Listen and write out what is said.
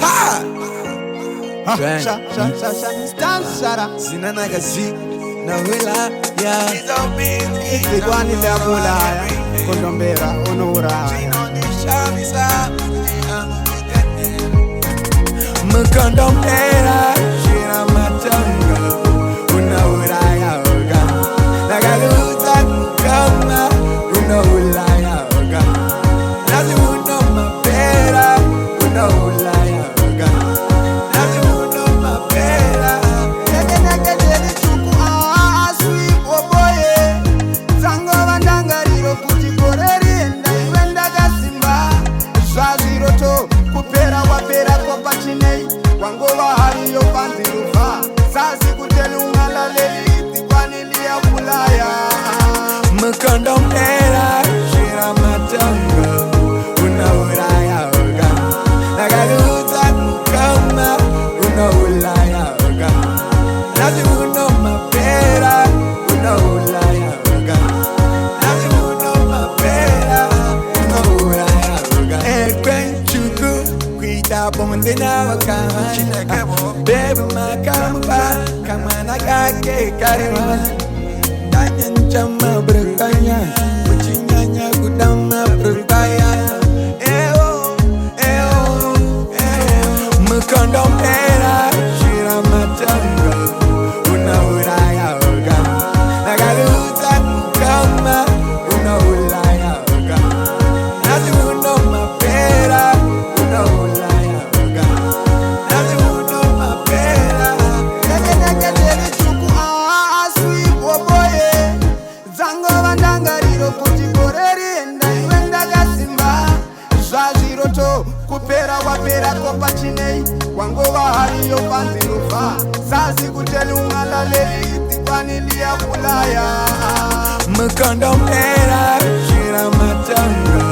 Ha! Stunt Shutter. Zinanagazi. Nawila, yeah. Itigwani Dabula, Mukondombera, Onura. Mukondombera, Shira Matanga, Unawira, Yoga. Nagaluta, Kama, Unawila, Yoga. Nazi Mukondombera, Unawila, Yoga. Nazi Mukondombera. Kupera wapera kwa pachinei wangova hariyo panziruva sasi kuteli ungalaleli tikwanilia kulaya Mukondombera shira matanga unauraya oga nagaluza kama unaulaya oga nazi uno mapera unaulaya oga nazi uno mapera unaulaya oga Bondina wakama Baby makamba Kama nagake kariwa Danyan chama berkaya Kucinyanya kudama berkaya Eo, eo, eo Mukondombera Shira matanga Unauraya oga Nagaluza kama Unaulaya oga Nazi uno mapera Unaulaya kupera wapera kopa chinei wangova hariyo panziruva sasi kuteli ungalaleli tikwanilia kulaya Mukondombera shira matanga